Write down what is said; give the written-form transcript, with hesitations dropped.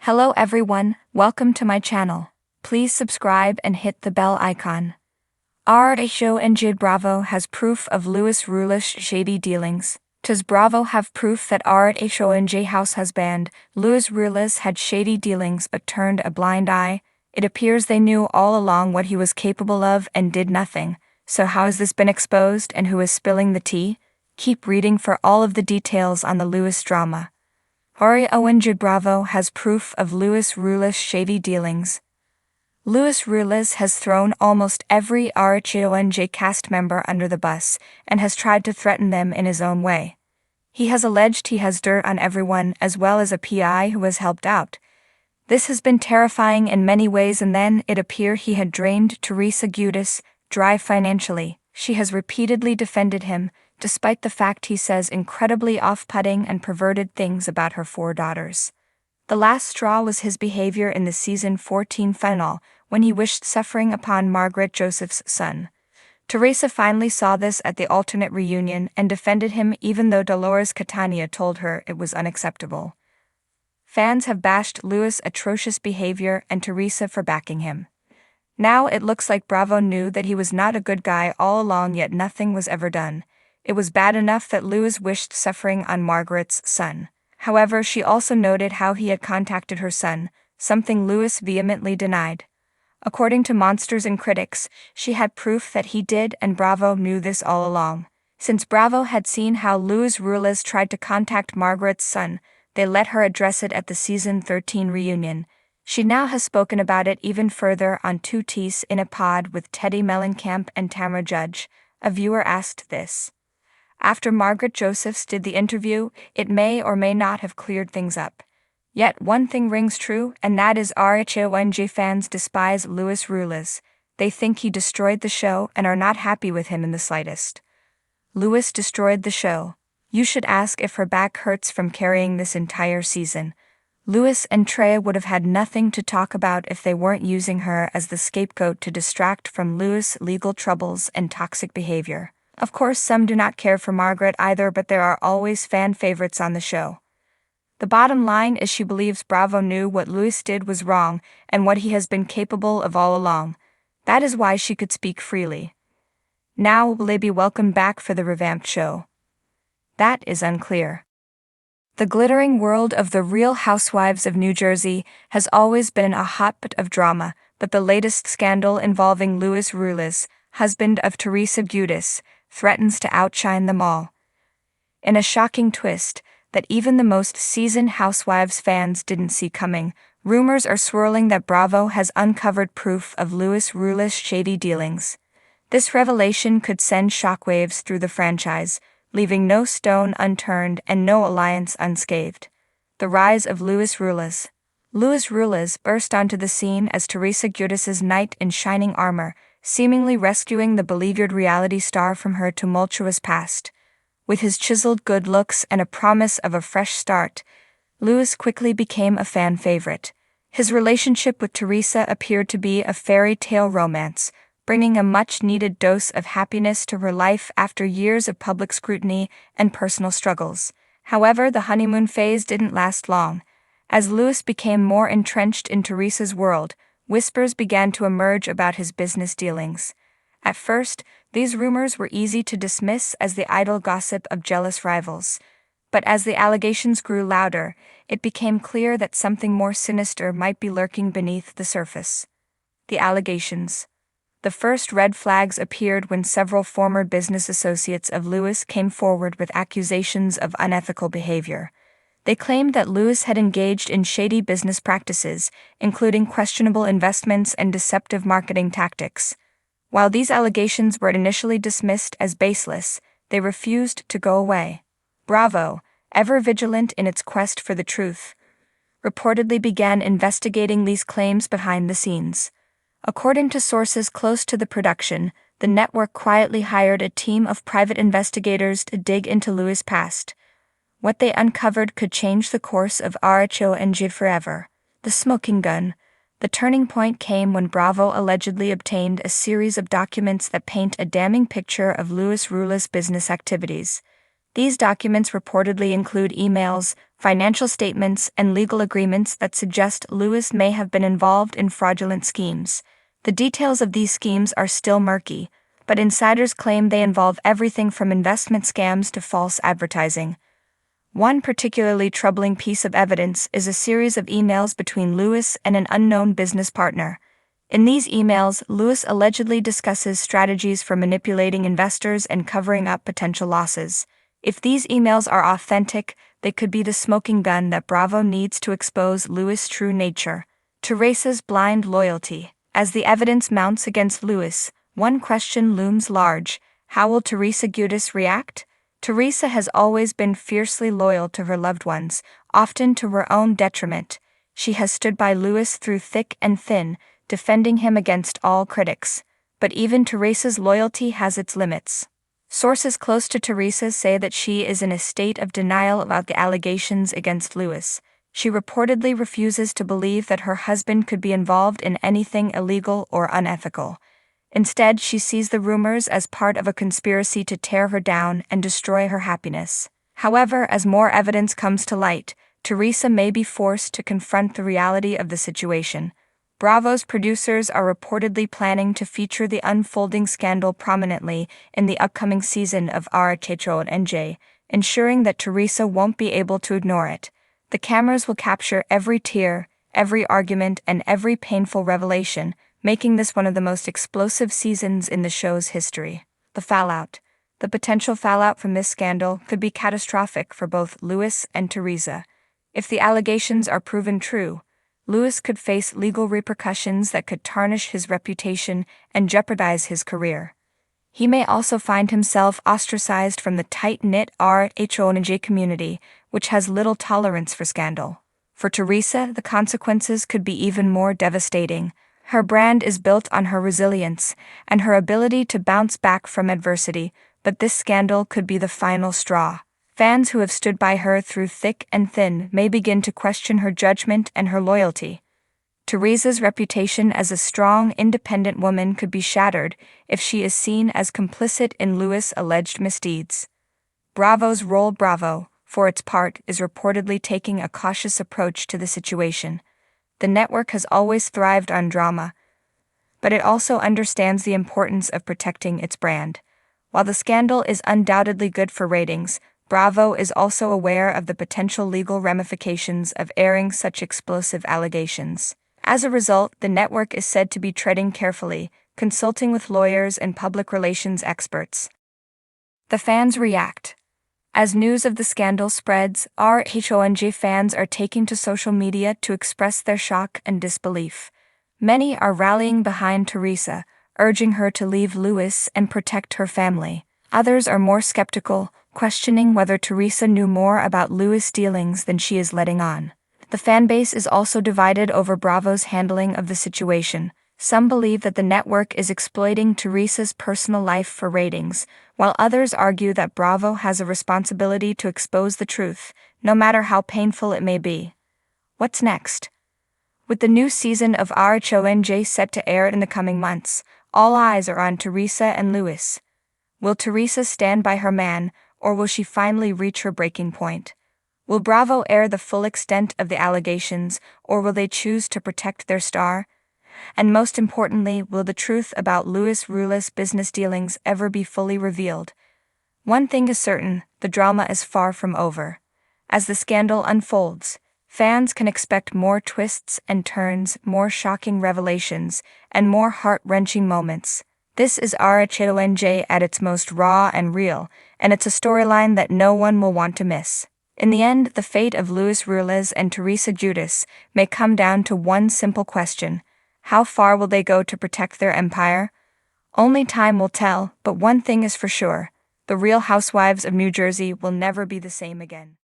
Hello everyone, welcome to my channel. Please subscribe and hit the bell icon. RHO and Jid Bravo has proof of Ruelas' shady dealings. Does Bravo have proof that RHO and J House husband, Ruelas had shady dealings but turned a blind eye? It appears they knew all along what he was capable of and did nothing. So how has this been exposed and who is spilling the tea? Keep reading for all of the details on the Lewis drama. RHO and Jid Bravo has proof of Ruelas' shady dealings. Ruelas has thrown almost every RHO and J cast member under the bus and has tried to threaten them in his own way. He has alleged he has dirt on everyone as well as a PI who has helped out. This has been terrifying in many ways, and then it appeared he had drained Teresa Giudice dry financially. She has repeatedly defended him, despite the fact he says incredibly off-putting and perverted things about her 4 daughters. The last straw was his behavior in the season 14 finale, when he wished suffering upon Margaret Joseph's son. Teresa finally saw this at the alternate reunion and defended him even though Dolores Catania told her it was unacceptable. Fans have bashed Lewis' atrocious behavior and Teresa for backing him. Now it looks like Bravo knew that he was not a good guy all along, yet nothing was ever done. It was bad enough that Lewis wished suffering on Margaret's son. However, she also noted how he had contacted her son, something Lewis vehemently denied. According to Monsters and critics, she had proof that he did, and Bravo knew this all along. Since Bravo had seen how Ruelas tried to contact Margaret's son, they let her address it at the season 13 reunion. She now has spoken about it even further on 2Ts in a pod with Teddy Mellencamp and Tamara Judge. A viewer asked this. After Margaret Josephs did the interview, it may or may not have cleared things up. Yet one thing rings true, and that is RHO and J fans despise Ruelas. They think he destroyed the show and are not happy with him in the slightest. Lewis destroyed the show. You should ask if her back hurts from carrying this entire season. Lewis and Trey would have had nothing to talk about if they weren't using her as the scapegoat to distract from Lewis' legal troubles and toxic behavior. Of course, some do not care for Margaret either, but there are always fan favorites on the show. The bottom line is she believes Bravo knew what Lewis did was wrong and what he has been capable of all along. That is why she could speak freely. Now, will they be welcomed back for the revamped show? That is unclear. The glittering world of the Real Housewives of New Jersey has always been a hotbed of drama, but the latest scandal involving Ruelas, husband of Teresa Giudice, threatens to outshine them all. In a shocking twist that even the most seasoned Housewives fans didn't see coming, rumors are swirling that Bravo has uncovered proof of Ruelas' shady dealings. This revelation could send shockwaves through the franchise, leaving no stone unturned and no alliance unscathed. The rise of Ruelas. Ruelas burst onto the scene as Teresa Giudice's knight in shining armor, seemingly rescuing the beleaguered reality star from her tumultuous past. With his chiseled good looks and a promise of a fresh start, Lewis quickly became a fan favorite. His relationship with Teresa appeared to be a fairy tale romance, bringing a much-needed dose of happiness to her life after years of public scrutiny and personal struggles. However, the honeymoon phase didn't last long. As Lewis became more entrenched in Teresa's world, whispers began to emerge about his business dealings. At first, these rumors were easy to dismiss as the idle gossip of jealous rivals. But as the allegations grew louder, it became clear that something more sinister might be lurking beneath the surface. The allegations. The first red flags appeared when several former business associates of Lewis came forward with accusations of unethical behavior. They claimed that Lewis had engaged in shady business practices, including questionable investments and deceptive marketing tactics. While these allegations were initially dismissed as baseless, they refused to go away. Bravo, ever vigilant in its quest for the truth, reportedly began investigating these claims behind the scenes. According to sources close to the production, the network quietly hired a team of private investigators to dig into Lewis' past. What they uncovered could change the course of RHO and Jid forever. The smoking gun. The turning point came when Bravo allegedly obtained a series of documents that paint a damning picture of Ruelas' business activities. These documents reportedly include emails, financial statements, and legal agreements that suggest Lewis may have been involved in fraudulent schemes. The details of these schemes are still murky, but insiders claim they involve everything from investment scams to false advertising. One particularly troubling piece of evidence is a series of emails between Lewis and an unknown business partner. In these emails, Lewis allegedly discusses strategies for manipulating investors and covering up potential losses. If these emails are authentic, they could be the smoking gun that Bravo needs to expose Lewis' true nature. Teresa's blind loyalty. As the evidence mounts against Lewis, one question looms large: how will Teresa Giudice react? Teresa has always been fiercely loyal to her loved ones, often to her own detriment. She has stood by Lewis through thick and thin, defending him against all critics. But even Teresa's loyalty has its limits. Sources close to Teresa say that she is in a state of denial about the allegations against Lewis. She reportedly refuses to believe that her husband could be involved in anything illegal or unethical. Instead, she sees the rumors as part of a conspiracy to tear her down and destroy her happiness. However, as more evidence comes to light, Teresa may be forced to confront the reality of the situation. Bravo's producers are reportedly planning to feature the unfolding scandal prominently in the upcoming season of Housewives, ensuring that Teresa won't be able to ignore it. The cameras will capture every tear, every argument, and every painful revelation, making this one of the most explosive seasons in the show's history. The fallout. The potential fallout from this scandal could be catastrophic for both Lewis and Teresa. If the allegations are proven true, Lewis could face legal repercussions that could tarnish his reputation and jeopardize his career. He may also find himself ostracized from the tight-knit Housewives community, which has little tolerance for scandal. For Teresa, the consequences could be even more devastating. Her brand is built on her resilience and her ability to bounce back from adversity, but this scandal could be the final straw. Fans who have stood by her through thick and thin may begin to question her judgment and her loyalty. Teresa's reputation as a strong, independent woman could be shattered if she is seen as complicit in Lewis' alleged misdeeds. Bravo's role. Bravo, for its part, is reportedly taking a cautious approach to the situation. The network has always thrived on drama, but it also understands the importance of protecting its brand. While the scandal is undoubtedly good for ratings, Bravo is also aware of the potential legal ramifications of airing such explosive allegations. As a result, the network is said to be treading carefully, consulting with lawyers and public relations experts. The fans react. As news of the scandal spreads, Housewives fans are taking to social media to express their shock and disbelief. Many are rallying behind Teresa, urging her to leave Lewis and protect her family. Others are more skeptical, questioning whether Teresa knew more about Lewis' dealings than she is letting on. The fanbase is also divided over Bravo's handling of the situation. Some believe that the network is exploiting Teresa's personal life for ratings, while others argue that Bravo has a responsibility to expose the truth, no matter how painful it may be. What's next? With the new season of Housewives set to air in the coming months, all eyes are on Teresa and Lewis. Will Teresa stand by her man, or will she finally reach her breaking point? Will Bravo air the full extent of the allegations, or will they choose to protect their star? And most importantly, will the truth about Ruelas' business dealings ever be fully revealed? One thing is certain: the drama is far from over. As the scandal unfolds, fans can expect more twists and turns, more shocking revelations, and more heart-wrenching moments. This is Housewives at its most raw and real, and it's a storyline that no one will want to miss. In the end, the fate of Ruelas and Teresa Giudice may come down to one simple question: how far will they go to protect their empire? Only time will tell, but one thing is for sure: the Real Housewives of New Jersey will never be the same again.